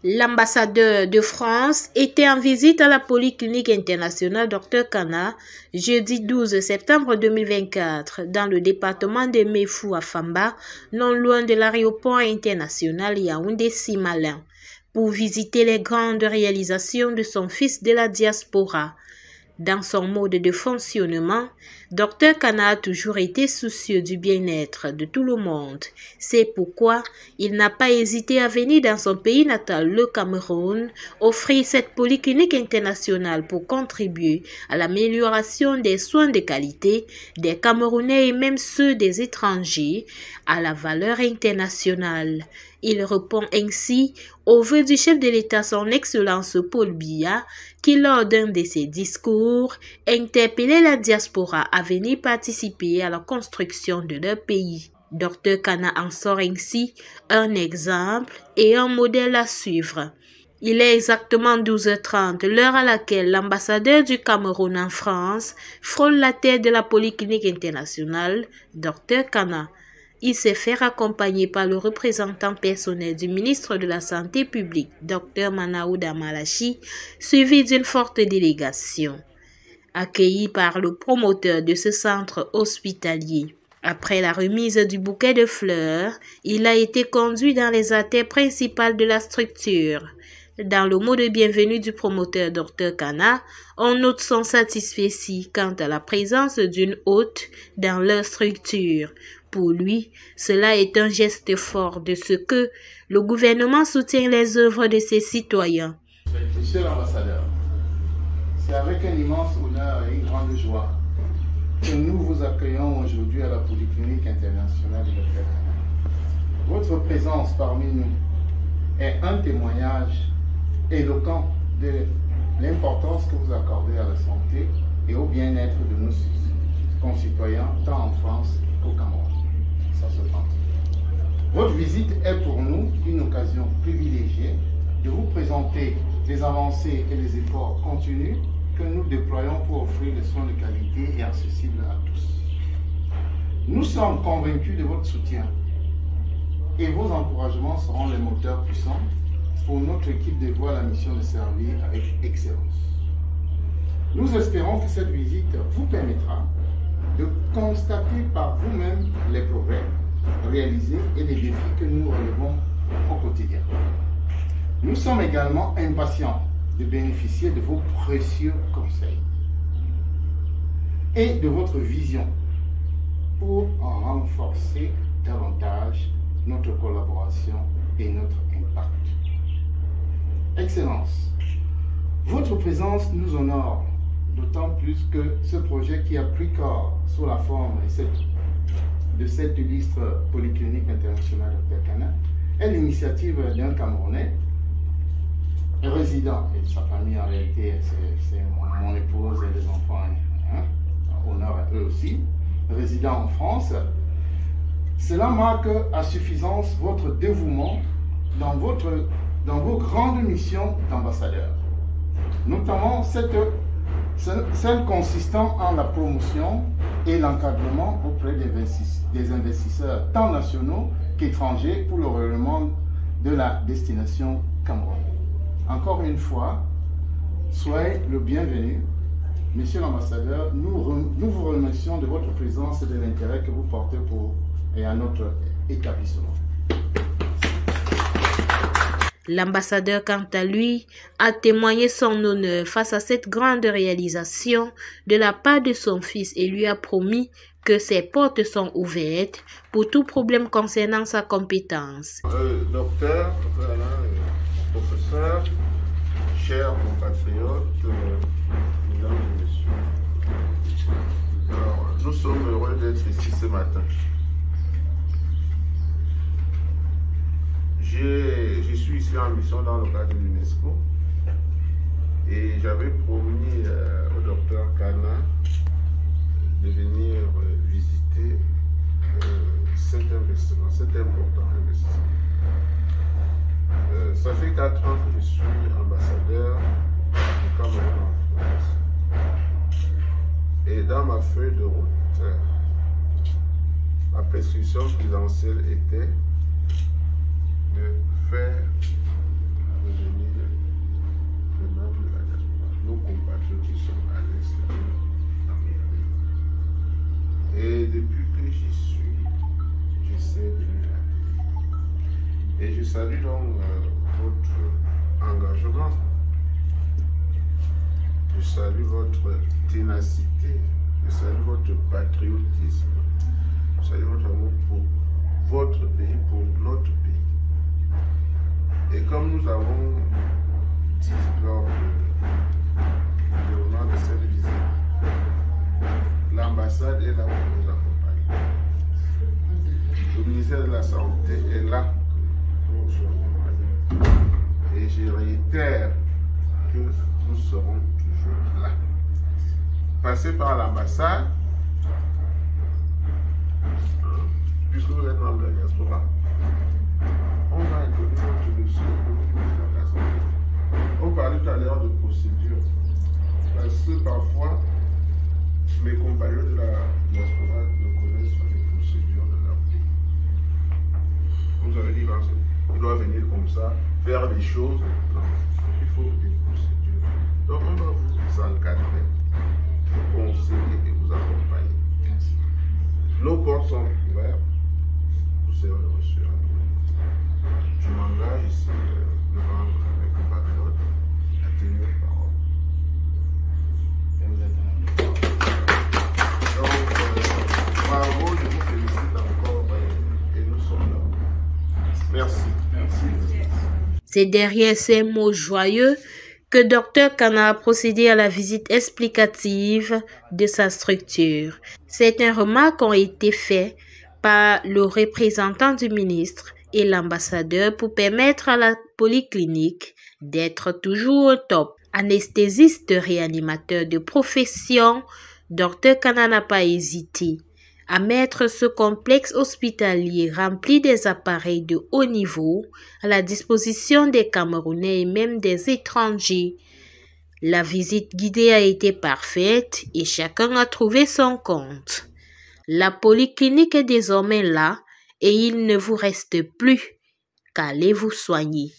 L'ambassadeur de France était en visite à la Polyclinique internationale Dr Kana jeudi 12 septembre 2024 dans le département de Mefou à Famba, non loin de l'aéroport international Yaoundé-Simalin, pour visiter les grandes réalisations de son fils de la diaspora. Dans son mode de fonctionnement, Dr Kana a toujours été soucieux du bien-être de tout le monde. C'est pourquoi il n'a pas hésité à venir dans son pays natal, le Cameroun, offrir cette polyclinique internationale pour contribuer à l'amélioration des soins de qualité des Camerounais et même ceux des étrangers à la valeur internationale. Il répond ainsi au vœu du chef de l'État, son Excellence Paul Biya, qui lors d'un de ses discours interpellait la diaspora à venir participer à la construction de leur pays. Dr Kana en sort ainsi un exemple et un modèle à suivre. Il est exactement 12h30, l'heure à laquelle l'ambassadeur du Cameroun en France frôle la tête de la Polyclinique internationale, Dr Kana. Il s'est fait accompagner par le représentant personnel du ministre de la Santé publique, Dr Manaouda Malachi, suivi d'une forte délégation. Accueilli par le promoteur de ce centre hospitalier. Après la remise du bouquet de fleurs, il a été conduit dans les artères principales de la structure. Dans le mot de bienvenue du promoteur Dr Kana, on note son satisfait quant à la présence d'une hôte dans leur structure. Pour lui, cela est un geste fort de ce que le gouvernement soutient les œuvres de ses citoyens. Monsieur l'ambassadeur, c'est avec un immense honneur et une grande joie que nous vous accueillons aujourd'hui à la Polyclinique internationale de Dr Kana. Votre présence parmi nous est un témoignage éloquent de l'importance que vous accordez à la santé et au bien-être de nos concitoyens, tant en France qu'au Cameroun. Ça se tente. Votre visite est pour nous une occasion privilégiée de vous présenter les avancées et les efforts continus que nous déployons pour offrir des soins de qualité et accessibles à tous. Nous sommes convaincus de votre soutien et vos encouragements seront les moteurs puissants pour notre équipe de voir la mission de servir avec excellence. Nous espérons que cette visite vous permettra de constater par vous-même les progrès réalisés et les défis que nous relevons au quotidien. Nous sommes également impatients de bénéficier de vos précieux conseils et de votre vision pour en renforcer davantage notre collaboration et notre impact. Excellence, votre présence nous honore, d'autant plus que ce projet qui a pris corps sous la forme de cette illustre Polyclinique internationale Dr Kana est l'initiative d'un Camerounais résident, et sa famille en réalité, c'est mon épouse et les enfants, honneur à eux aussi, résident en France. Cela marque à suffisance votre dévouement dans vos grandes missions d'ambassadeur, notamment celle consistant en la promotion et l'encadrement auprès des investisseurs tant nationaux qu'étrangers pour le rayonnement de la destination Cameroun. Encore une fois, soyez le bienvenu. Monsieur l'ambassadeur, nous vous remercions de votre présence et de l'intérêt que vous portez à notre établissement. L'ambassadeur, quant à lui, a témoigné son honneur face à cette grande réalisation de la part de son fils et lui a promis que ses portes sont ouvertes pour tout problème concernant sa compétence. Docteur, professeur, chers compatriotes, mesdames et messieurs, alors, nous sommes heureux d'être ici ce matin. Je suis ici en mission dans le cadre de l'UNESCO et j'avais promis au docteur Kana de venir visiter cet investissement, cet important investissement. Ça fait 4 ans que je suis ambassadeur du Cameroun en France. Et dans ma feuille de route, ma prescription présidentielle était de faire votre ténacité, je salue votre patriotisme, je salue votre amour pour votre pays, pour notre pays. Et comme nous avons dit lors du déroulement de cette visite, l'ambassade est là pour nous accompagner. Le ministère de la Santé est là pour nous accompagner. Et je réitère que nous serons toujours là. Passez par l'ambassade, puisque vous êtes membre de la diaspora, on va introduire notre dossier au ministère de la Santé. On parlait tout à l'heure de procédure, parce que parfois, mes compagnons de la diaspora ne connaissent pas les procédures de leur pays. Vous avez dit, il doit venir comme ça, faire des choses. Non, il faut des procédures. Donc on va vous encadrer, vous conseiller et vous accompagner. Nos portes sont ouvertes, vous serez reçus. Je m'engage ici devant mes compatriotes à tenir parole. Et vous êtes Donc, bravo, je vous félicite encore et nous sommes là. Merci. Merci. C'est derrière ces mots joyeux que Dr Kana a procédé à la visite explicative de sa structure. Certaines remarques ont été faites par le représentant du ministre et l'ambassadeur pour permettre à la polyclinique d'être toujours au top. Anesthésiste réanimateur de profession, Dr Kana n'a pas hésité à mettre ce complexe hospitalier rempli des appareils de haut niveau à la disposition des Camerounais et même des étrangers. La visite guidée a été parfaite et chacun a trouvé son compte. La polyclinique est désormais là et il ne vous reste plus qu'à aller vous soigner.